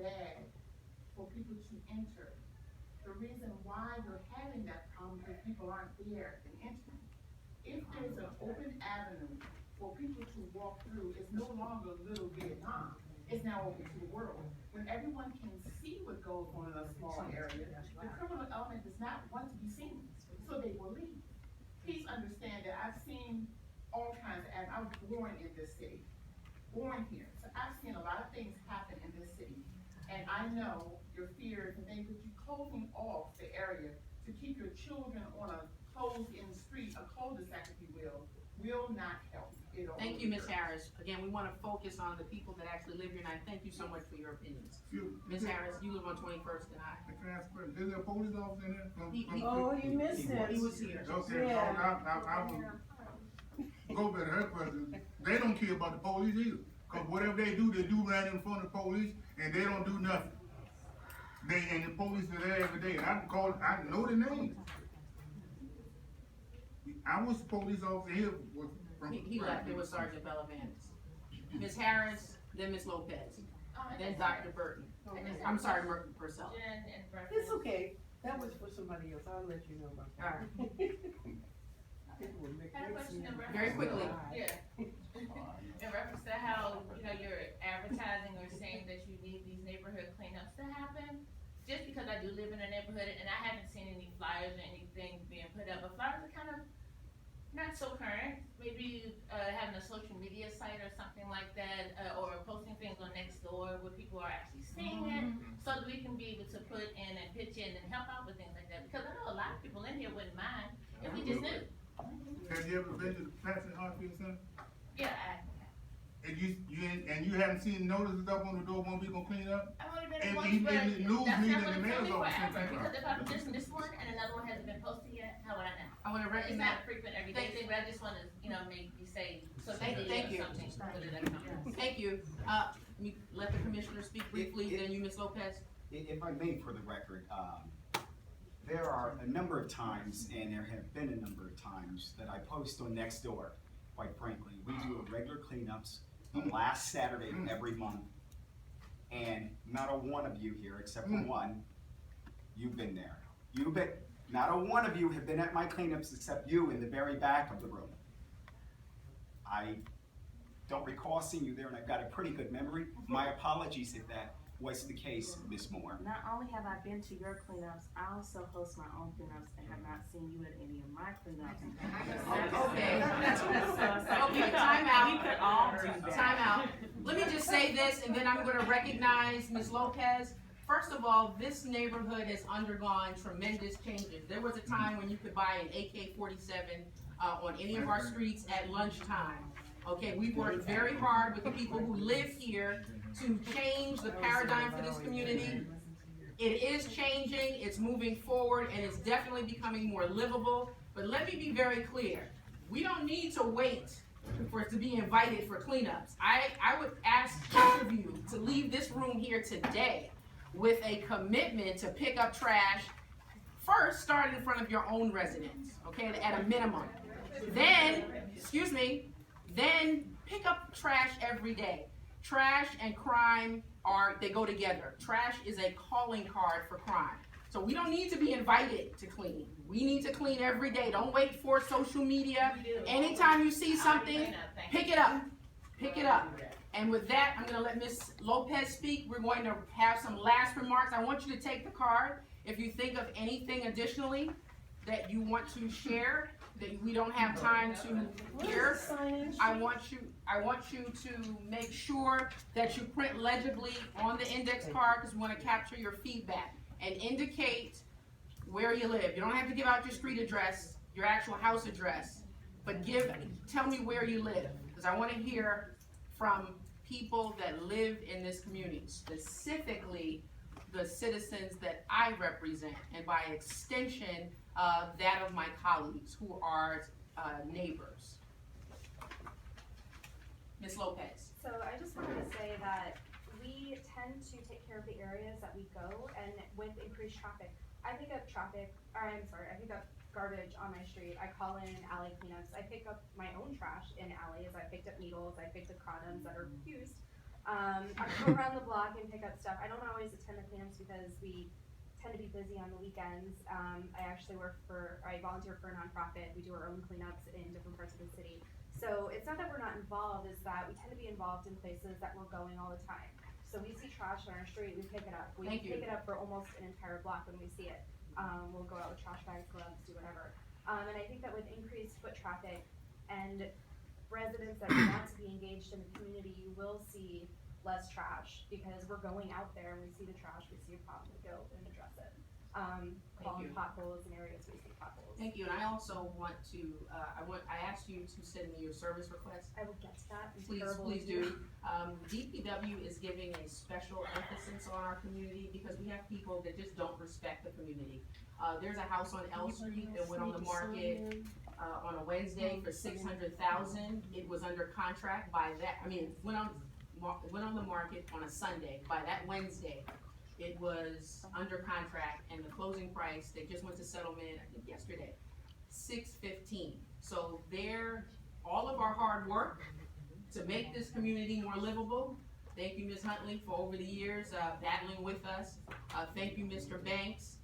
bad for people to enter. The reason why we're having that problem is people aren't there and entering. If there's an open avenue for people to walk through, it's no longer little Vietnam. It's now open to the world. When everyone can see what goes on in a small area, the criminal element does not want to be seen, so they will leave. Please understand that I've seen all kinds of, I was born in this city, born here. So I've seen a lot of things happen in this city. And I know your fears and things, but you closing off the area to keep your children on a closed-in street, a cul-de-sac, if you will not help. Thank you, Ms. Harris. Again, we want to focus on the people that actually live here, and I thank you so much for your opinions. Ms. Harris, you live on 21st and I. Can I ask a question? Is there a police officer in there? Oh, you missed it. He was here. Okay, Yeah. I will go back to her question. They don't care about the police either. Cause whatever they do right in front of the police, and they don't do nothing. And the police are there every day. I know the names. I was a police officer here. He left. It was Sergeant Bellavantis. Ms. Harris, then Ms. Lopez, then Dr. Burton. I'm sorry, Merton Purcell. It's okay. That was for somebody else. I'll let you know about that. All right. I have a question in reference Very quickly. Yeah. In reference to how, you're advertising or saying that you need these neighborhood cleanups to happen, just because I do live in a neighborhood and I haven't seen any flyers or anything being put up, but flyers are kind of not so current. Maybe having a social media site or something like that, or posting things on Nextdoor where people are actually seeing it, so that we can be able to put in and pitch in and help out with things like that. Because I know a lot of people in here wouldn't mind if we just knew. Have you ever been to the Patterson Hartsfield Center? Yeah, And you haven't seen notices up on the door when we gonna clean up? I've only been And in one, even but in the news that's meeting not in the gonna tell me mayor's office, forever, something. because if I'm missing this one and another one hasn't been posted yet, how would I know? I want to It's recognize. not frequent everyday thing, but I just wanna, maybe say social Thank media you. or something, put it like. Thank you. Let the commissioner speak briefly, then you, Ms. Lopez. If I may, for the record, there are a number of times, and there have been a number of times, that I post on Nextdoor, quite frankly. We do regular cleanups the last Saturday of every month, and not a one of you here, except for one, you've been there. Not a one of you have been at my cleanups except you in the very back of the room. I don't recall seeing you there, and I've got a pretty good memory. My apologies if that was the case, Ms. Moore. Not only have I been to your cleanups, I also host my own cleanups and have not seen you at any of my cleanups. Okay. So Okay, time out. we could all do that. Time out. Let me just say this, and then I'm gonna recognize Ms. Lopez. First of all, this neighborhood has undergone tremendous changes. There was a time when you could buy an AK-47 on any of our streets at lunchtime. Okay, we've worked very hard with the people who live here to change the paradigm for this community. It is changing, it's moving forward, and it's definitely becoming more livable. But let me be very clear. We don't need to wait for it to be invited for cleanups. I would ask each of you to leave this room here today with a commitment to pick up trash. First, start in front of your own residence, okay, at a minimum. Then, then pick up trash every day. Trash and crime they go together. Trash is a calling card for crime. So we don't need to be invited to clean. We need to clean every day. Don't wait for social media. Anytime you see something, pick it up. Pick it up. And with that, I'm gonna let Ms. Lopez speak. We're going to have some last remarks. I want you to take the card. If you think of anything additionally that you want to share, that we don't have time to hear, I want you to make sure that you print legibly on the index card, because we want to capture your feedback and indicate where you live. You don't have to give out your street address, your actual house address, but tell me where you live, because I want to hear from people that live in this community, specifically the citizens that I represent, and by extension, that of my colleagues who are neighbors. Ms. Lopez. So I just wanted to say that we tend to take care of the areas that we go, and with increased traffic, I pick up garbage on my street. I call in alley cleanups. I pick up my own trash in alleys. I picked up needles. I picked up condoms that are used. I go around the block and pick up stuff. I don't always attend the cleanups because we tend to be busy on the weekends. I volunteer for a nonprofit. We do our own cleanups in different parts of the city. So it's not that we're not involved, it's that we tend to be involved in places that we're going all the time. So we see trash on our street, we pick it up. We Thank you. pick it up for almost an entire block when we see it. We'll go out with trash bags, gloves, do whatever. And I think that with increased foot traffic and residents that want to be engaged in the community, you will see less trash because we're going out there and we see the trash, we see a problem, we go and address it. Calling you. potholes in areas where we see potholes. Thank you, and I also want to, I asked you to send me your service request. I will get to that. I'm Please, terrible please with you. do. DPW is giving a special emphasis on our community because we have people that just don't respect the community. There's a house on L Street that went on the market, on a Wednesday for $600,000. It was under contract by that, went on the market on a Sunday. By that Wednesday, it was under contract, and the closing price, they just went to settlement, I think yesterday, $615. So all of our hard work to make this community more livable. Thank you, Ms. Huntley, for over the years battling with us. Thank you, Mr. Banks.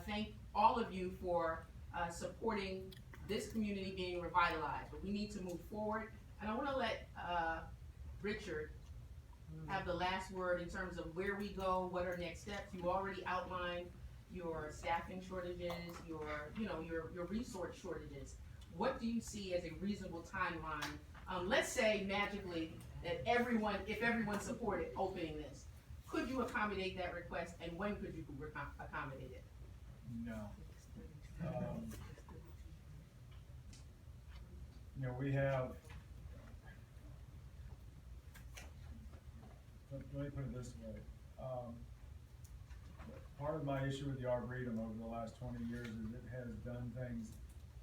Thank all of you for supporting this community being revitalized. But we need to move forward, and I want to let Richard have the last word in terms of where we go, what are next steps. You already outlined your staffing shortages, your resource shortages. What do you see as a reasonable timeline? Let's say magically that if everyone supported opening this, could you accommodate that request, and when could you accommodate it? No. We have, let me put it this way. Part of my issue with the Arboretum over the last 20 years is it has done things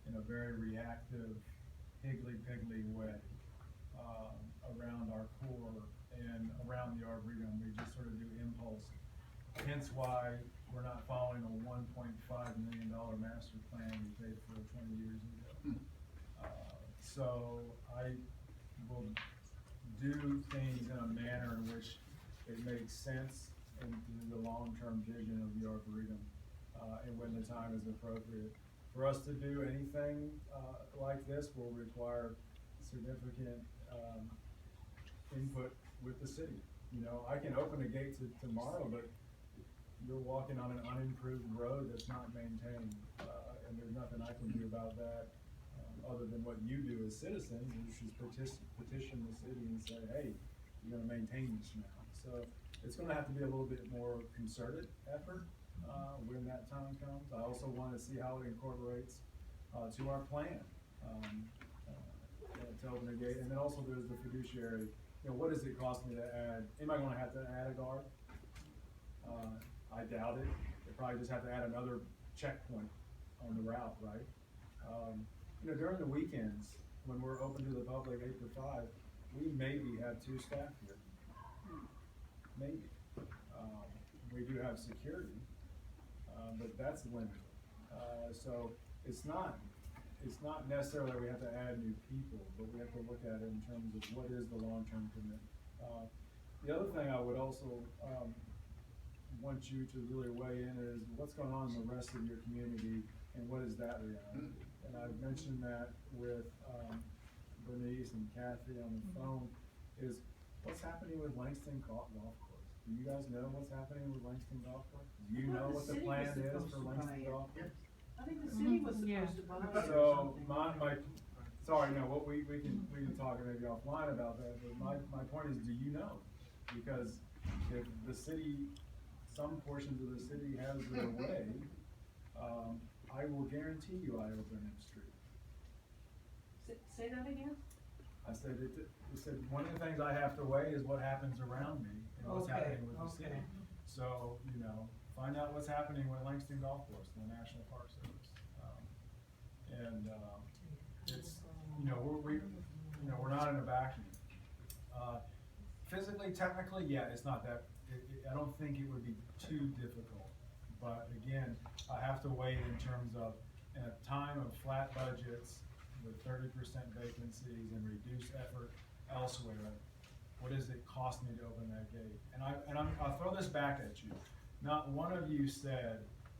in a very reactive, higgly-piggly way around our core and around the Arboretum. We just sort of do impulse. Hence why we're not following a $1.5 million master plan we paid for 20 years ago. So I will do things in a manner in which it makes sense in the long-term vision of the Arboretum, and when the time is appropriate. For us to do anything like this will require significant input with the city. I can open the gates tomorrow, but you're walking on an unimproved road that's not maintained, and there's nothing I can do about that. Other than what you do as citizens, which is petition the city and say, hey, you're gonna maintain this now. So it's gonna have to be a little bit more concerted effort when that time comes. I also wanna see how it incorporates to our plan to open the gate. And then also there's the fiduciary, what does it cost me to add? Am I gonna have to add a guard? I doubt it. They probably just have to add another checkpoint on the route, right? During the weekends, when we're open to the public 8 to 5, we maybe have 2 staff here. Maybe. We do have security, but that's limited. So it's not necessarily that we have to add new people, but we have to look at it in terms of what is the long-term commitment. The other thing I would also want you to really weigh in is what's going on in the rest of your community and what is that reality? And I've mentioned that with Bernice and Kathy on the phone, is what's happening with Langston Golf Course? Do you guys know what's happening with Langston Golf Course? Do you know what the plan is for Langston Golf Course? I think the city was supposed to buy it. So sorry, no, we can talk maybe offline about that, but my point is, do you know? Because if the city, some portions of the city has their way, I will guarantee you I open that street. Say that again? I said, one of the things I have to weigh is what happens around me and what's happening with the city. So, find out what's happening with Langston Golf Course, the National Park Service. It's, we're not in a vacuum. Physically, technically, yeah, it's not that, I don't think it would be too difficult. But again, I have to weigh it in terms of, in a time of flat budgets with 30% vacancies and reduced effort elsewhere, what does it cost me to open that gate? And I'll throw this back at you. Not one of you said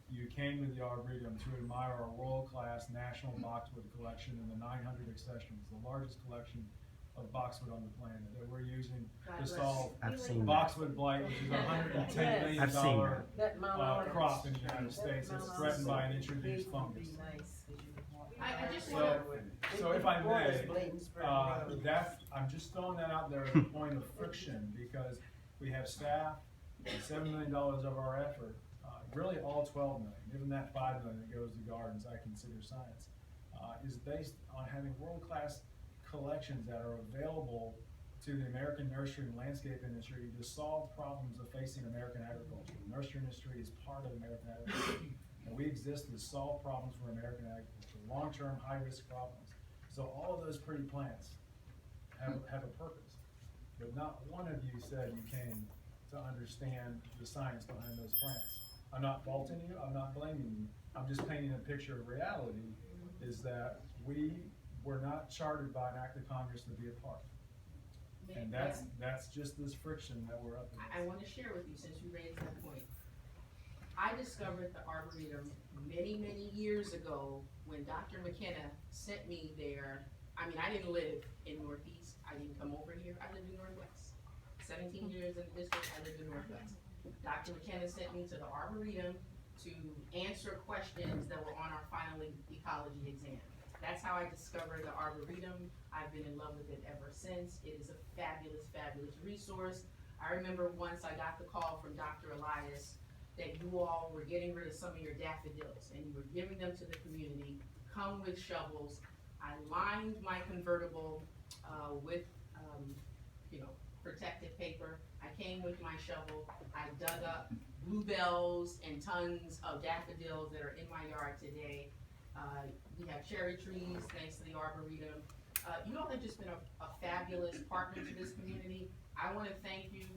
you came to the Arboretum to admire our world-class national boxwood collection in the 900 accessions, the largest collection of boxwood on the planet that we're using to solve I've seen that. boxwood blight, which is a $110 million I've seen crop in the United States that's threatened by an introduced fungus. I just want So if I may, I'm just throwing that out there as a point of friction, because we have staff, $7 million of our effort, really all 12 million, even that 5 million that goes to gardens, I consider science, is based on having world-class collections that are available to the American nursery and landscape industry to solve problems of facing American agriculture. The nursery industry is part of American agriculture, and we exist to solve problems for American agriculture, long-term, high-risk problems. So all of those pretty plants have a purpose, but not one of you said you came to understand the science behind those plants. I'm not faulting you, I'm not blaming you, I'm just painting a picture of reality, is that we were not chartered by an act of Congress to be a part. And that's just this friction that we're up against. I want to share with you, since you raised that point. I discovered the Arboretum many, many years ago when Dr. McKenna sent me there. I mean, I didn't live in Northeast, I didn't come over here, I lived in Northwest. 17 years in the district, I lived in Northwest. Dr. McKenna sent me to the Arboretum to answer questions that were on our final ecology exam. That's how I discovered the Arboretum. I've been in love with it ever since. It is a fabulous, fabulous resource. I remember once I got the call from Dr. Elias that you all were getting rid of some of your daffodils and you were giving them to the community. Come with shovels. I lined my convertible with, protective paper. I came with my shovel. I dug up bluebells and tons of daffodils that are in my yard today. We have cherry trees thanks to the Arboretum. You all have just been a fabulous partner to this community. I want to thank you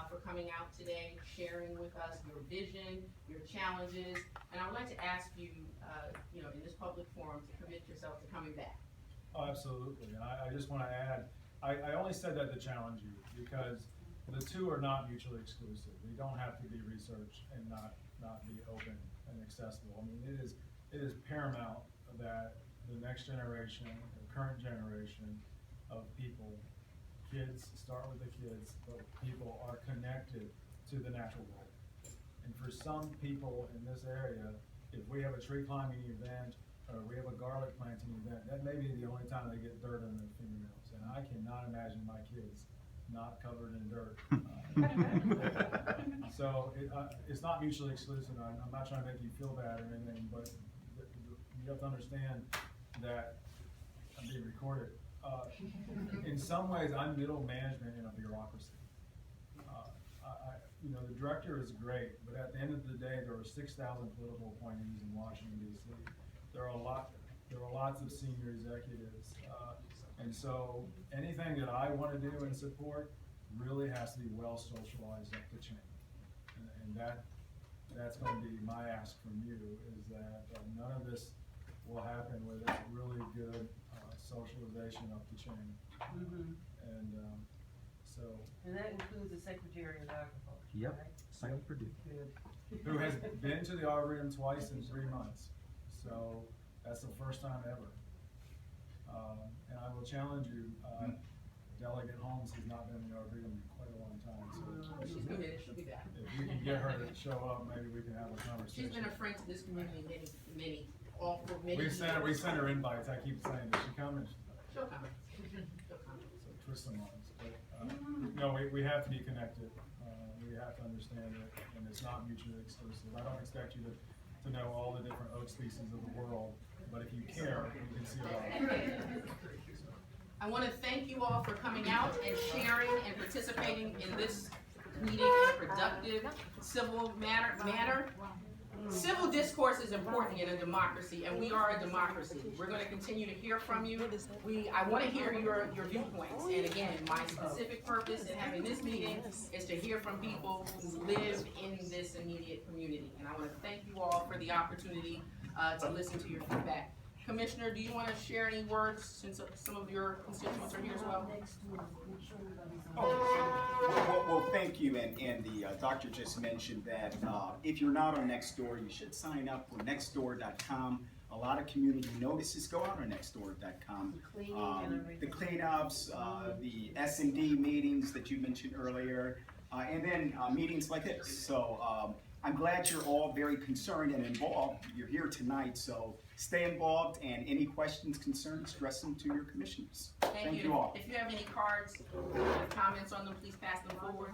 for coming out today, sharing with us your vision, your challenges, and I would like to ask you, in this public forum, to commit yourself to coming back. Oh, absolutely, and I just want to add, I only said that to challenge you, because the two are not mutually exclusive. We don't have to be research and not be open and accessible. I mean, it is paramount that the next generation, the current generation of people, kids, start with the kids, but people are connected to the natural world. And for some people in this area, if we have a tree climbing event, or we have a garlic planting event, that may be the only time they get dirt on their fingernails. And I cannot imagine my kids not covered in dirt. So it's not mutually exclusive. I'm not trying to make you feel bad or anything, but you have to understand that I'm being recorded. In some ways, I'm middle management in a bureaucracy. The director is great, but at the end of the day, there were 6,000 political appointees in Washington, D.C. There are lots of senior executives, and so anything that I want to do and support really has to be well socialized up the chain, and that's going to be my ask from you, is that none of this will happen without really good socialization up the chain. And that includes the Secretary of Agriculture, Yep. right? Same for Purdue. Good. Who has been to the Arboretum twice in 3 months. So that's the first time ever. And I will challenge you, Delegate Holmes has not been in the Arboretum in quite a long time. So She's committed, she'll be back. if we can get her to show up, maybe we can have a conversation. She's been a friend to this community for many We years. sent her invites. I keep saying, does she come? And She'll come. She'll come. so twist some arms. But, no, we have to be connected. We have to understand it, and it's not mutually exclusive. I don't expect you to know all the different oak species of the world, but if you care, you can see a lot. I want to thank you all for coming out and sharing and participating in this meeting in a productive, civil manner. Civil discourse is important in a democracy, and we are a democracy. We're going to continue to hear from you. I want to hear your viewpoints. And again, my specific purpose in having this meeting is to hear from people who live in this immediate community. And I want to thank you all for the opportunity to listen to your feedback. Commissioner, do you want to share any words since some of your constituents are here as well? Well, thank you, and the doctor just mentioned that if you're not on Nextdoor, you should sign up for Nextdoor.com. A lot of community notices go out on Nextdoor.com. The cleanups, the S&D meetings that you mentioned earlier, and then meetings like this. So I'm glad you're all very concerned and involved. You're here tonight, so stay involved, and any questions, concerns, address them to your commissioners. Thank you all. If you have any cards, comments on them, please pass them forward.